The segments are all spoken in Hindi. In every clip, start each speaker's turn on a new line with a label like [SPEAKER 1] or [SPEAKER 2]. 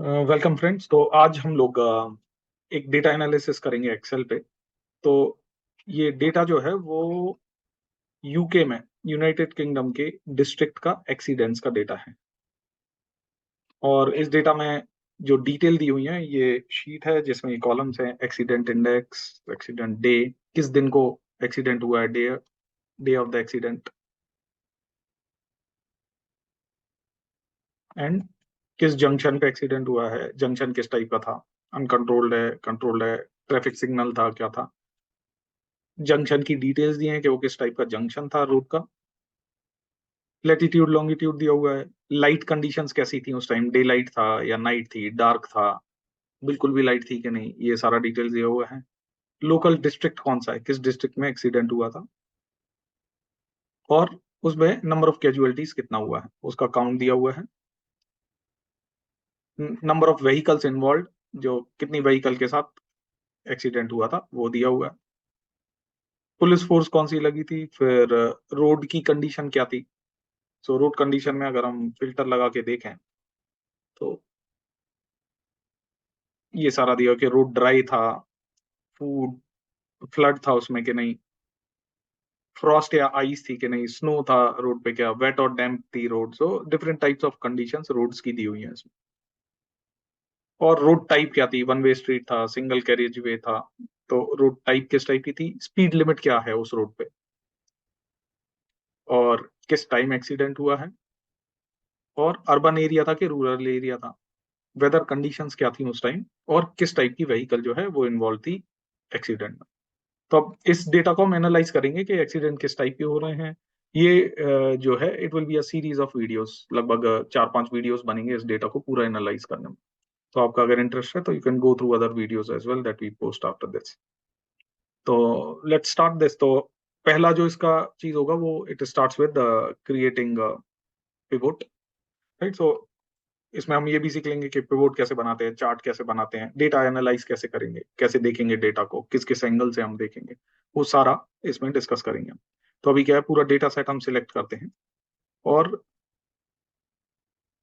[SPEAKER 1] Welcome friends. तो आज हम लोग एक डेटा एनालिसिस करेंगे एक्सेल पे। तो ये डेटा जो है वो यूके में, यूनाइटेड किंगडम के डिस्ट्रिक्ट का एक्सीडेंट्स का डेटा है। और इस डेटा में जो डिटेल दी हुई है, ये शीट है जिसमें ये कॉलम्स हैं: एक्सीडेंट इंडेक्स, एक्सीडेंट डे, किस दिन को एक्सीडेंट हुआ है, day day of the accident, and किस जंक्शन पे एक्सीडेंट हुआ है, जंक्शन किस टाइप का था, अनकंट्रोल्ड है, कंट्रोल्ड है, ट्रैफिक सिग्नल था, क्या था। जंक्शन की डिटेल्स दी हैं कि वो किस टाइप का जंक्शन था रोड का। लैटिट्यूड लॉन्गिट्यूड दिया हुआ है। लाइट कंडीशंस कैसी थी उस टाइम, डे लाइट था या नाइट थी, डार्क था, बिल्कुल भी लाइट थी कि नहीं, ये सारा डिटेल्स दिया हुआ है। लोकल डिस्ट्रिक्ट कौन सा है, किस डिस्ट्रिक्ट में एक्सीडेंट हुआ था, और उसमें नंबर ऑफ कैजुअलिटीज कितना हुआ है उसका काउंट दिया हुआ है। नंबर ऑफ व्हीकल्स इन्वॉल्व, जो कितनी व्हीकल के साथ एक्सीडेंट हुआ था वो दिया हुआ है। पुलिस फोर्स कौन सी लगी थी, फिर रोड की कंडीशन क्या थी। सो रोड कंडीशन में अगर हम फिल्टर लगा के देखें तो ये सारा दिया कि रोड ड्राई था, फूड फ्लड था उसमें कि नहीं, फ्रॉस्ट या आइस थी कि नहीं, स्नो था रोड पे, क्या वेट और डैम्प थी road. So different types of conditions roads की दी हुई हैं इसमें। और रोड टाइप क्या थी, वन वे स्ट्रीट था, सिंगल कैरियज वे था। तो रोड टाइप किस टाइप की थी, स्पीड लिमिट क्या है उस रोड पे, और किस टाइम एक्सीडेंट हुआ है, और अर्बन एरिया था कि रूरल एरिया था, वेदर कंडीशंस क्या थी उस टाइम, और किस टाइप की व्हीकल जो है वो इन्वॉल्व थी एक्सीडेंट में। तो अब इस डेटा को हम एनालाइज करेंगे कि एक्सीडेंट किस टाइप के हो रहे हैं। ये जो है it will be a series of videos, लगभग 4-5 वीडियोस बनेंगे इस डेटा को पूरा एनालाइज करने में। तो आपका अगर इंटरेस्ट है तो you can go through other videos as well that we post after this. तो लेट्स स्टार्ट दिस। तो पहला जो इसका चीज होगा वो it starts with creating pivot, right. So इसमें हम ये भी सीख लेंगे कि पिवोट कैसे बनाते हैं, चार्ट कैसे बनाते हैं, डेटा एनालाइज कैसे करेंगे, कैसे देखेंगे डेटा को, किस किस एंगल से हम देखेंगे, वो सारा इसमें डिस्कस करेंगे। तो अभी क्या है, पूरा डेटा सेट हम सिलेक्ट करते हैं और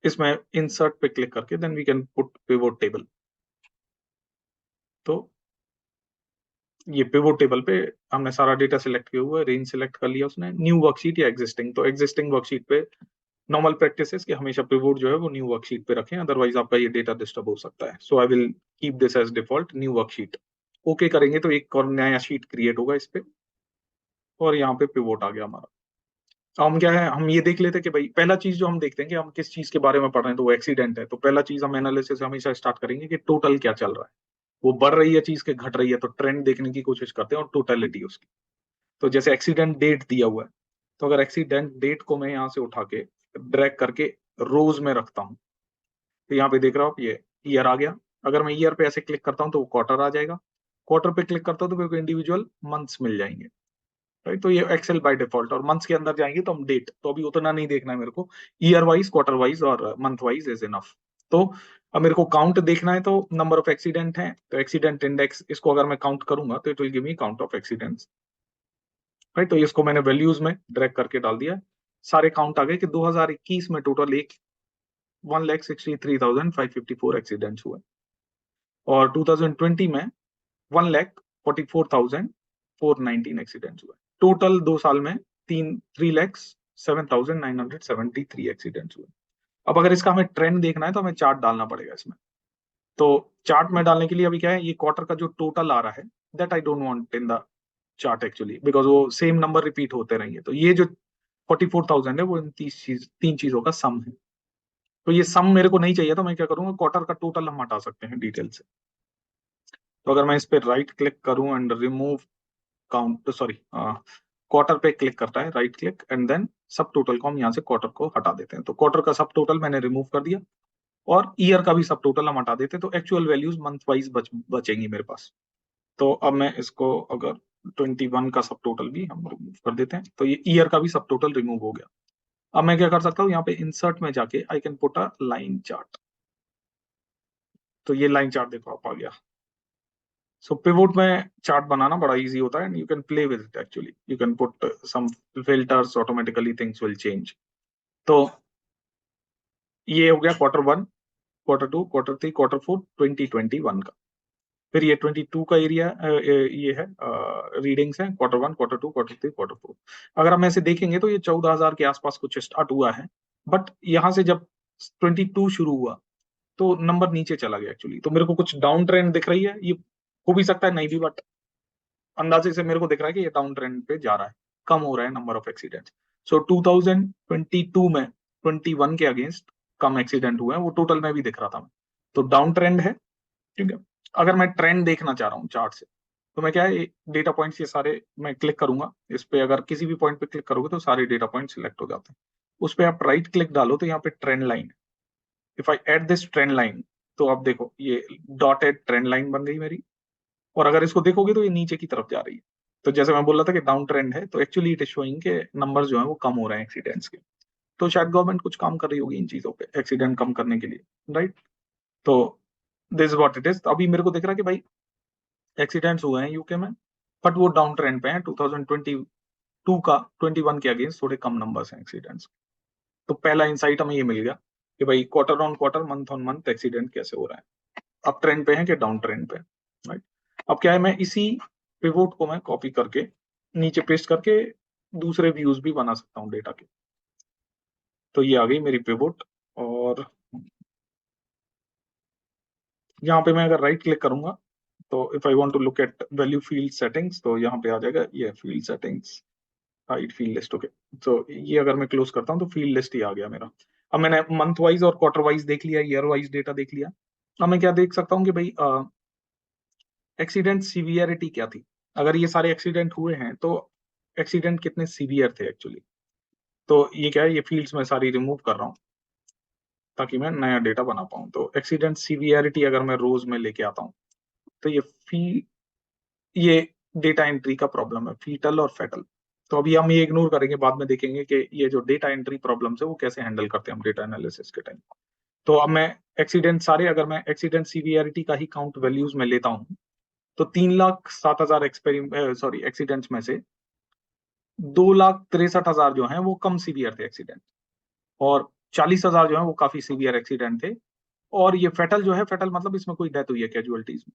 [SPEAKER 1] इसमें इंसर्ट पे क्लिक करके then we can put pivot table. तो ये पिवोट टेबल पे हमने सारा डेटा सिलेक्ट किया हुआ है, रेंज सिलेक्ट कर लिया उसने, न्यू वर्कशीट या एग्जिस्टिंग। तो एग्जिस्टिंग वर्कशीट पे नॉर्मल प्रैक्टिस है कि हमेशा पिवोट जो है वो न्यू वर्कशीट पे रखें, अदरवाइज आपका ये डेटा डिस्टर्ब हो सकता है। So I will keep this as default new worksheet. Okay करेंगे तो एक और नया शीट क्रिएट होगा इस पे, और यहाँ पे पिवोट आ गया हमारा। तो हम क्या है, हम ये देख लेते हैं कि भाई पहला चीज जो हम देखते हैं कि हम किस चीज के बारे में पढ़ रहे हैं, तो वो एक्सीडेंट है। तो पहला चीज हम एनालिसिस हमेशा स्टार्ट करेंगे कि टोटल क्या चल रहा है, वो बढ़ रही है चीज के, घट रही है, तो ट्रेंड देखने की कोशिश करते हैं और टोटलिटी उसकी। तो जैसे एक्सीडेंट डेट दिया हुआ है, तो अगर एक्सीडेंट डेट को मैं यहाँ से उठा के ड्रैग करके रोज में रखता हूँ, तो यहाँ पे देख रहा हूँ आप, ये ईयर आ गया। अगर मैं ईयर पे ऐसे क्लिक करता हूँ तो वो क्वार्टर आ जाएगा, क्वार्टर पे क्लिक करता हूँ तो मेरे को इंडिविजुअल मंथ्स मिल जाएंगे, राइट। तो ये एक्सेल बाय डिफॉल्ट, और मंथ्स के अंदर जाएंगे तो हम डेट, तो अभी उतना नहीं देखना है मेरे को, ईयर वाइज, क्वार्टर वाइज और मंथ वाइज इज इनफ। तो अब मेरे को काउंट देखना है, तो नंबर ऑफ एक्सीडेंट है तो एक्सीडेंट इंडेक्स, इसको अगर मैं काउंट करूंगा तो it will give me count of accidents, right. तो इसको मैंने वैल्यूज में ड्रैग करके डाल दिया। सारे काउंट आ गए कि 2021 में टोटल 1,63,554 एक्सीडेंट्स हुए, और 2020 में 1,44,419 एक्सीडेंट्स हुए। टोटल 2 साल में 3,07,973 एक्सीडेंट्स हुए। अब अगर इसका हमें ट्रेंड देखना है तो हमें चार्ट डालना पड़ेगा इसमें। तो चार्ट में डालने के लिए अभी क्या है, ये क्वार्टर का जो टोटल आ रहा है, that I don't want in the chart actually, because वो सेम नंबर रिपीट होते रहेंगे। तो ये जो 44,000 है वो इन तीन चीजों का सम है। तो ये सम मेरे को नहीं चाहिए, तो मैं क्या करूंगा, क्वार्टर का टोटल हम हटा सकते हैं डिटेल से। तो अगर मैं इस पे राइट क्लिक करूं and remove count, sorry, quarter पे क्लिक करता है, राइट क्लिक एंड देन सब टोटल को हम यहाँ से क्वार्टर को हटा देते हैं। तो क्वार्टर का सब टोटल मैंने रिमूव कर दिया, और ईयर का भी सब टोटल हम हटा देते हैं, तो एक्चुअल वैल्यूज मंथ वाइज बचेंगी मेरे पास। तो अब मैं इसको अगर 21 का सब टोटल भी हम रिमूव कर देते हैं, तो ये ईयर का भी सब टोटल रिमूव हो गया। अब मैं क्या कर सकता हूँ, यहाँ पे इंसर्ट में जाके I can put a line chart. तो ये लाइन चार्ट देखो आप आ गया। सो पिवोट में चार्ट बनाना बड़ा इजी होता है, and you can play with it actually, you can put some filters, automatically things will change. तो ये हो गया quarter one, Q2, Q3, Q4 2021 का। फिर ये 22 का एरिया ये है रीडिंग्स है Q1, Q2, Q3, Q4। अगर हम ऐसे देखेंगे तो ये 14,000 के आसपास कुछ स्टार्ट हुआ है, बट यहाँ से जब 22 शुरू हुआ तो नंबर नीचे चला गया एक्चुअली। तो मेरे को कुछ डाउन ट्रेंड दिख रही है, ये हो भी सकता है नहीं भी, बट अंदाजे से मेरे को दिख रहा है कि ये डाउन ट्रेंड पे जा रहा है, कम हो रहा है नंबर ऑफ एक्सीडेंट्स। सो 2022 में 21 के अगेंस्ट कम एक्सीडेंट हुए हैं, वो टोटल में भी दिख रहा था। तो डाउन ट्रेंड है, ठीक है। अगर मैं ट्रेंड देखना चाह रहा हूँ चार्ट से, तो मैं क्या है डेटा पॉइंट्स ये सारे मैं क्लिक करूंगा इस पे, अगर किसी भी पॉइंट पे क्लिक करोगे तो सारे डेटा पॉइंट सिलेक्ट हो जाते हैं। उस पे आप राइट क्लिक डालो तो यहाँ पे trend line, if I add this trend line, तो आप देखो ये डॉटेड ट्रेंड लाइन बन गई मेरी। और अगर इसको देखोगे तो ये नीचे की तरफ जा रही है। तो जैसे मैं बोल रहा था कि डाउन ट्रेंड है, तो एक्चुअली इट इज शोइंग के नंबर जो है वो कम हो रहे हैं एक्सीडेंट्स के। तो शायद गवर्नमेंट कुछ काम कर रही होगी इन चीजों पे एक्सीडेंट कम करने के लिए, राइट। तो दिस व्हाट इट इज। अभी मेरे को दिख रहा है कि भाई एक्सीडेंट्स हुए हैं यूके में, बट वो डाउन ट्रेंड पे हैं। 2022 का 21 के अगेंस्ट थोड़े कम नंबर्स हैं एक्सीडेंट्स। तो पहला इंसाइट हमें ये मिल गया कि भाई quarter on quarter, month on month accident कैसे हो रहा है, अप ट्रेंड पे है कि डाउन ट्रेंड पे, राइट। अब क्या है, मैं इसी पिवोट को मैं कॉपी करके नीचे पेस्ट करके दूसरे व्यूज भी बना सकता हूँ डेटा के। तो ये आ गई मेरी पिवोट। और यहाँ पे मैं अगर राइट क्लिक करूंगा तो if I want to look at value field settings, तो यहाँ पे आ जाएगा ये field settings, hide field list. Okay, तो ये अगर मैं क्लोज करता हूँ तो फील्ड लिस्ट ही आ गया मेरा। अब मैंने मंथ वाइज और क्वार्टर वाइज देख लिया, ईयर वाइज डेटा देख लिया। अब मैं क्या देख सकता हूँ कि भाई एक्सीडेंट सीवियरिटी क्या थी। अगर ये सारे एक्सीडेंट हुए हैं तो एक्सीडेंट कितने सीवियर थे एक्चुअली। तो ये क्या है, ये फील्ड्स में सारी रिमूव कर रहा हूँ ताकि मैं नया डेटा बना पाऊँ। तो एक्सीडेंट सीवियरिटी अगर मैं रोज में लेके आता हूँ तो ये डेटा एंट्री का प्रॉब्लम है, फीटल और फेटल। तो अभी हम ये इग्नोर करेंगे, बाद में देखेंगे कि ये जो डेटा एंट्री प्रॉब्लम्स है वो कैसे हैंडल करते हैं हम डेटा एनालिसिस के टाइम। तो अब मैं एक्सीडेंट सारे, अगर मैं एक्सीडेंट सीवियरिटी का ही काउंट वैल्यूज में लेता हूँ तो 3,07,000 एक्सीडेंट्स में से 2,63,000 जो हैं वो कम सीवियर थे एक्सीडेंट, और 40,000 जो है वो काफी सीवियर एक्सीडेंट थे। और ये फेटल जो है, फेटल मतलब इसमें कोई डेथ हुई है कैजुअलिटीज में,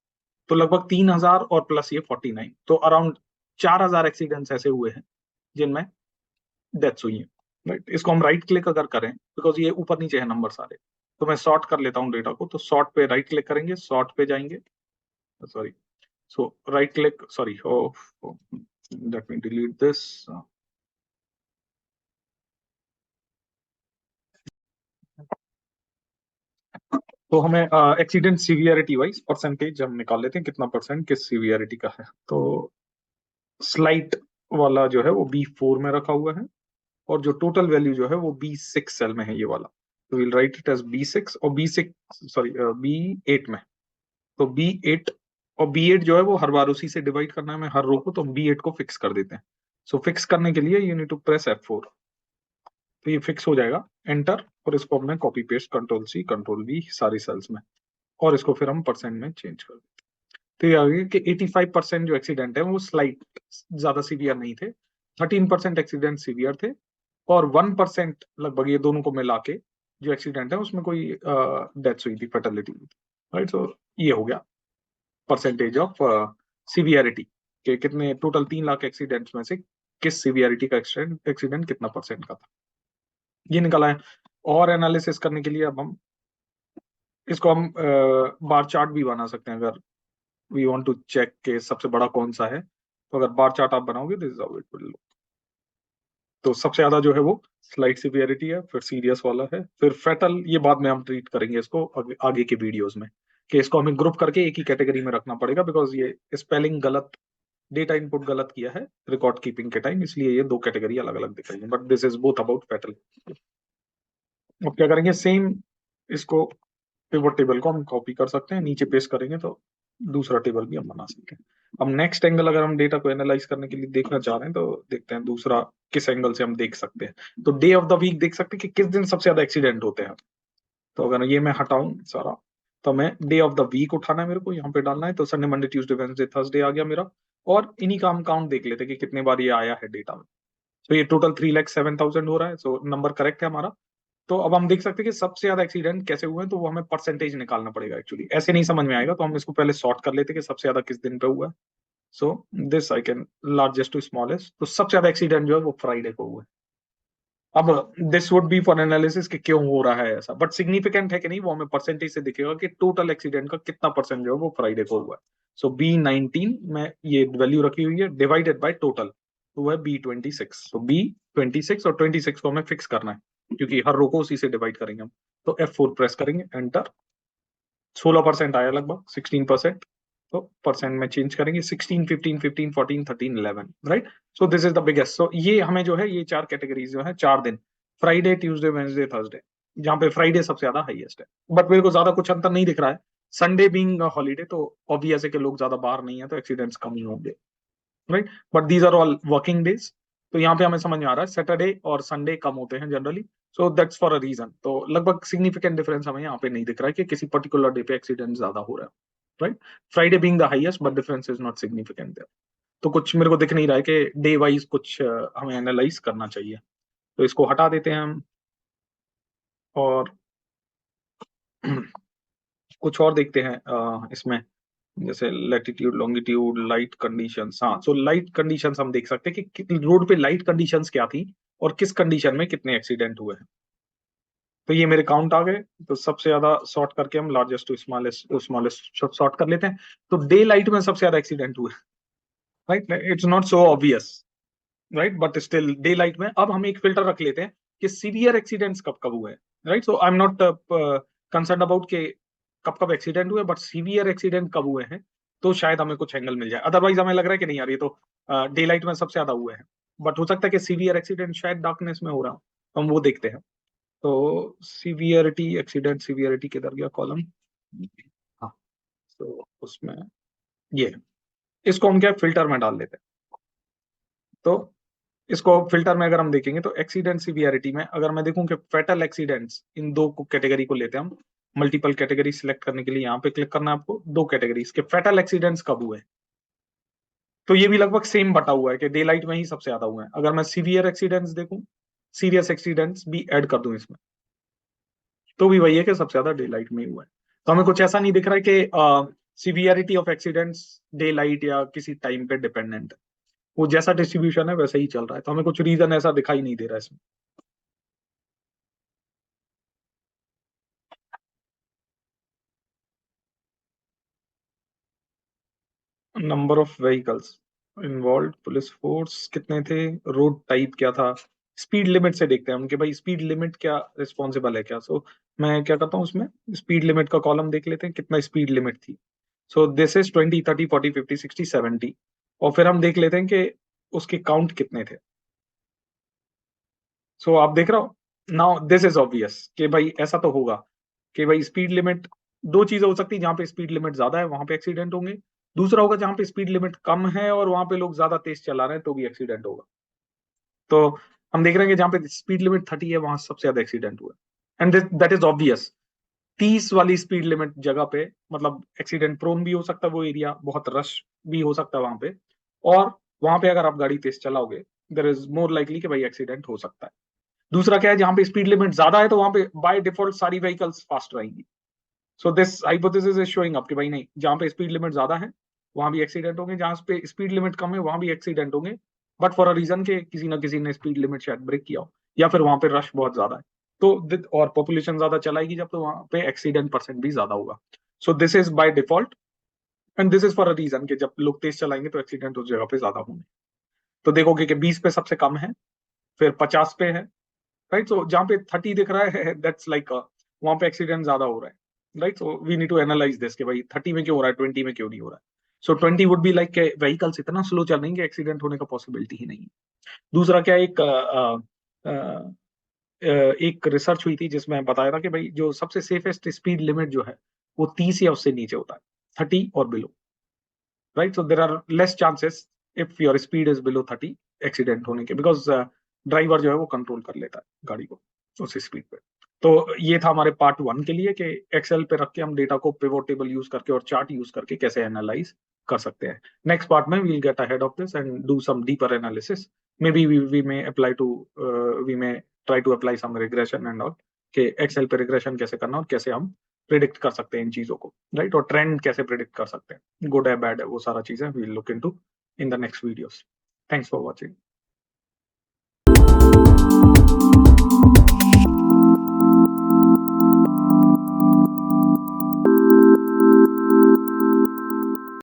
[SPEAKER 1] तो लगभग 3,000 और प्लस ये 49, तो अराउंड 4,000 एक्सीडेंट्स ऐसे हुए हैं जिनमें डेथ्स हुई हैं, राइट। इसको हम राइट क्लिक अगर करें, बिकॉज ये ऊपर नीचे है नंबर सारे, तो मैं सॉर्ट कर लेता हूँ डेटा को। तो सॉर्ट पे राइट क्लिक करेंगे, सॉर्ट पे जाएंगे, sorry, so right click, sorry, let me delete this. तो हमें एक्सीडेंट सीवियरिटी वाइज परसेंटेज हम निकाल लेते हैं, कितना परसेंट किस सीवियरिटी का है। तो स्लाइट वाला जो है वो B4 में रखा हुआ है, और जो टोटल वैल्यू जो है वो B6 सेल में है, ये वाला। तो will write it as B6 और B6 सॉरी B8 में। तो B8 और B8 जो है वो हर बार उसी से डिवाइड करना है हमें हर रो को, तो B8 को फिक्स कर देते हैं। सो फिक्स करने के लिए you need to press F4। तो ये फिक्स हो जाएगा, एंटर। और इसको हमने कॉपी पेस्ट Ctrl+C Ctrl+V सारी सेल्स में, और इसको फिर हम परसेंट में चेंज कर देते हैं। तो ये आ गया कि 85% जो एक्सीडेंट है वो स्लाइट ज्यादा सीवियर नहीं थे, 13% एक्सीडेंट सीवियर थे, और 1% लगभग ये दोनों को मिला के जो एक्सीडेंट है उसमें कोई डेथ हुई थी, फर्टिलिटी हुई थी, राइट। सो ये हो गया परसेंटेज ऑफ सीवियरिटी के कितने, टोटल 3 लाख एक्सीडेंट्स में से किस सीवियरिटी का एक्सीडेंट कितना परसेंट का था, ये निकला है। और एनालिसिस करने के लिए अब हम इसको हम बार चार्ट भी बना सकते हैं, अगर वी वांट टू चेक के सबसे बड़ा कौन सा है। तो अगर बार चार्ट आप बनाओगे, this is how it will look. तो सबसे ज्यादा जो है वो स्लाइट सिवियरिटी है, फिर सीरियस वाला है, फिर फेटल। ये बाद में हम ट्रीट करेंगे इसको आगे के वीडियोस में, कि इसको हमें ग्रुप करके एक ही कैटेगरी में रखना पड़ेगा, बिकॉज ये स्पेलिंग गलत, डेटा इनपुट गलत किया है रिकॉर्ड कीपिंग के टाइम, इसलिए ये दो कैटेगरी अलग अलग दिख रही है, but this is both about fatal. अब क्या करेंगे, सेम इसको पिवट टेबल को हम कॉपी कर सकते हैं, नीचे पेस्ट करेंगे तो दूसरा टेबल भी हम बना सकते हैं। अब नेक्स्ट एंगल, अगर हम डेटा को एनालाइज करने के लिए देखना चाह रहे हैं तो देखते हैं दूसरा किस एंगल से हम देख सकते हैं। तो डे ऑफ द वीक देख सकते हैं कि किस दिन सबसे ज्यादा एक्सीडेंट होते हैं। तो अगर ये मैं हटाऊं सारा, तो मैं डे ऑफ द वीक उठाना है, मेरे को यहाँ पे डालना है। तो Sunday, Monday, Tuesday, Wednesday, Thursday आ गया मेरा, और इन्हीं का हम काउंट देख लेते हैं कि कितने बार ये आया है डेटा में। तो ये टोटल 3,07,000 हो रहा है, सो नंबर करेक्ट है हमारा। तो अब हम देख सकते हैं कि सबसे ज्यादा एक्सीडेंट कैसे हुए हैं, तो वो हमें परसेंटेज निकालना पड़ेगा एक्चुअली, ऐसे नहीं समझ में आएगा, तो हम इसको पहले सॉर्ट कर लेते हैं कि सबसे ज्यादा किस दिन पे हुआ है। So this I can largest to smallest, तो सबसे ज्यादा एक्सीडेंट जो है वो फ्राइडे को हुआ है। अब this would be for analysis कि क्यों हो रहा है ऐसा, बट सिग्निफिकेंट है कि नहीं वो हमें परसेंटेज से दिखेगा कि टोटल एक्सीडेंट का कितना परसेंट जो है वो फ्राइडे को हुआ है। सो B19 में ये वैल्यू रखी हुई है डिवाइडेड बाय टोटल, तो वो है B26। तो B26 और 26 को हमें फिक्स करना है क्योंकि हर रो को उसी से डिवाइड करेंगे हम। तो F4 प्रेस करेंगे, एंटर। 16% आया, लगभग 16%। तो परसेंट में चेंज करेंगे, 16, 15, 15, 14, 13, 11, right. So this is the biggest. So ये हमें जो है ये चार कैटेगरीज जो है, 4 दिन, फ्राइडे, ट्यूसडे, वेंसडे, थर्सडे, जहाँ पे फ्राइडे सबसे ज्यादा हाईएस्ट है। बट मेरे को ज्यादा कुछ अंतर नहीं दिख रहा है, संडे बीइंग हॉलीडे, तो ऑब्वियस है कि लोग ज्यादा बाहर नहीं है, तो एक्सीडेंट्स कम ही होंगे, right. But these are all working days, तो यहाँ पे हमें समझ में आ रहा है सैटरडे और संडे कम होते हैं generally. So that's for a reason. तो लगभग सिग्निफिकेंट डिफरेंस हमें यहाँ पे नहीं दिख रहा है कि किसी पर्टिकुलर डे पे एक्सीडेंट ज्यादा हो रहा है, right. Friday being the highest, but difference is not significant there. तो कुछ मेरे को दिख नहीं रहा है कि डे वाइज कुछ हमें एनालाइज करना चाहिए, तो इसको हटा देते हैं हम। और कुछ और देखते हैं इसमें, जैसे लैटिट्यूड, लॉन्गिट्यूड, लाइट कंडीशंस। हाँ, सो लाइट कंडीशंस हम देख सकते हैं कि रोड पे लाइट कंडीशंस क्या थी और किस कंडीशन में कितने एक्सीडेंट हुए हैं। तो ये मेरे काउंट आ गए। तो सबसे ज्यादा सॉर्ट करके हम largest to smallest smallest sort कर लेते हैं। तो डे लाइट में सबसे ज्यादा एक्सीडेंट हुए, right. It's not so obvious, right, but still day light में। अब हम एक फिल्टर रख लेते हैं कि सीवियर एक्सीडेंट्स कब कब हुए हैं, right. So I am not concern about के कब कब एक्सीडेंट हुए, बट सीवियर एक्सीडेंट कब हुए हैं, तो शायद हमें कुछ एंगल मिल जाए। अदरवाइज हमें लग रहा है कि नहीं यार, ये तो डे लाइट में सबसे ज्यादा हुए हैं, बट हो सकता है कि सीवियर एक्सीडेंट शायद डार्कनेस में हो रहा हो, तो हम वो देखते हैं। तो सीवियरिटी, एक्सीडेंट सीवियरिटी किधर गया कॉलम? हाँ, तो उसमें ये है। इसको हम क्या फिल्टर में डाल लेते हैं। तो इसको फिल्टर में अगर हम देखेंगे तो एक्सीडेंट सीवियरिटी में अगर मैं देखूं कि फेटल एक्सीडेंट्स, इन दो कैटेगरी को लेते हैं हम। मल्टीपल कैटेगरी सिलेक्ट करने के लिए यहाँ पे क्लिक करना है आपको, दो कैटेगरीज के फेटल एक्सीडेंट्स कब हुए, तो ये भी लगभग सेम बटा हुआ है कि डे लाइट में ही सबसे ज्यादा हुए हैं। अगर मैं सीवियर एक्सीडेंट्स देखूं, सीरियस एक्सीडेंट्स भी ऐड कर दूं इसमें, तो भी वही है कि सबसे ज्यादा डे लाइट में ही हुआ है। तो हमें कुछ ऐसा नहीं दिख रहा है कि severity of accidents day light या किसी टाइम पे डिपेंडेंट है। वो जैसा डिस्ट्रीब्यूशन है वैसा ही चल रहा है, तो हमें कुछ रीजन ऐसा दिखाई नहीं दे रहा है इसमें। Number of vehicles involve, police force कितने थे, रोड टाइप क्या था, स्पीड लिमिट से देखते हैं हम कि भाई स्पीड लिमिट क्या रिस्पॉन्सिबल है क्या। सो मैं क्या करता हूँ उसमें, स्पीड लिमिट का कॉलम देख लेते हैं कितना स्पीड लिमिट थी। सो दिस इज 20, 30, 40, 50, 60, 70। और फिर हम देख लेते हैं कि उसके काउंट कितने थे। सो आप देख रहे हो, नाउ दिस इज ऑब्वियस कि भाई ऐसा तो होगा कि भाई स्पीड लिमिट, दो चीजें हो सकती है, जहां पे स्पीड लिमिट ज्यादा है वहां पे एक्सीडेंट होंगे। दूसरा होगा जहां पे स्पीड लिमिट कम है और वहां पे लोग ज्यादा तेज चला रहे हैं तो भी एक्सीडेंट होगा। तो हम देख रहे हैं कि जहां पे स्पीड लिमिट 30 है वहां सबसे ज्यादा एक्सीडेंट हुआ, एंड दैट इज ऑब्वियस। 30 वाली स्पीड लिमिट जगह पे मतलब एक्सीडेंट प्रोन भी हो सकता है वो एरिया, बहुत रश भी हो सकता है वहां पे, और वहां पे अगर आप गाड़ी तेज चलाओगे देर इज मोर लाइकली कि भाई एक्सीडेंट हो सकता है। दूसरा क्या है, जहां पे स्पीड लिमिट ज्यादा है तो वहां पे बाय डिफॉल्ट सारी व्हीकल्स फास्ट रहेंगी। So this hypothesis is showing up कि भाई नहीं, जहां पे स्पीड लिमिट ज्यादा है वहां भी एक्सीडेंट होंगे, जहां पे स्पीड लिमिट कम है वहां भी एक्सीडेंट होंगे, बट फॉर अ रीजन के किसी ना किसी ने स्पीड लिमिट शायद ब्रेक किया हो, या फिर वहां पे रश बहुत ज्यादा है। तो और पॉपुलेशन ज्यादा चलाएगी जब, तो वहां पे एक्सीडेंट परसेंट भी ज्यादा होगा। So this is by default, and this is for a reason कि जब लोग तेज चलाएंगे तो एक्सीडेंट उस जगह पे ज्यादा होंगे। तो देखोगे कि 20 पे सबसे कम है, फिर 50 पे है, राइट। सो जहाँ पे 30 दिख रहा है दैट्स लाइक वहां पे एक्सीडेंट ज्यादा हो रहा है, right. So we need to analyze this कि भाई 30 में क्यों हो रहा है, 20 में क्यों नहीं हो रहा है। सो 20 वुड बी लाइक व्हीकल्स इतना स्लो चल रही है कि एक्सीडेंट होने का पॉसिबिलिटी ही नहीं है। दूसरा क्या, एक रिसर्च हुई थी जिसमें बताया था कि भाई जो सबसे सेफेस्ट स्पीड लिमिट जो है वो 30 या उससे नीचे होता है, 30 और below, right. So there are less chances if your speed is below 30 accident होने के, बिकॉज ड्राइवर जो है वो कंट्रोल कर लेता है गाड़ी को उस स्पीड पे। तो ये था हमारे पार्ट 1 के लिए कि एक्सेल पे रख के हम डेटा को पिवोट टेबल यूज करके और चार्ट यूज करके कैसे एनालाइज कर सकते हैं। नेक्स्ट पार्ट में we'll get ahead of this and do some deeper analysis, maybe we may apply to we may try to apply some regression and all. कि एक्सेल पे रिग्रेशन कैसे करना और कैसे हम प्रिडिक्ट कर सकते हैं इन चीजों को, राइट, और ट्रेंड कैसे प्रिडिक्ट कर सकते हैं, गुड है बैड है, वो सारा चीजें we look into in the next videos. Thanks for watching.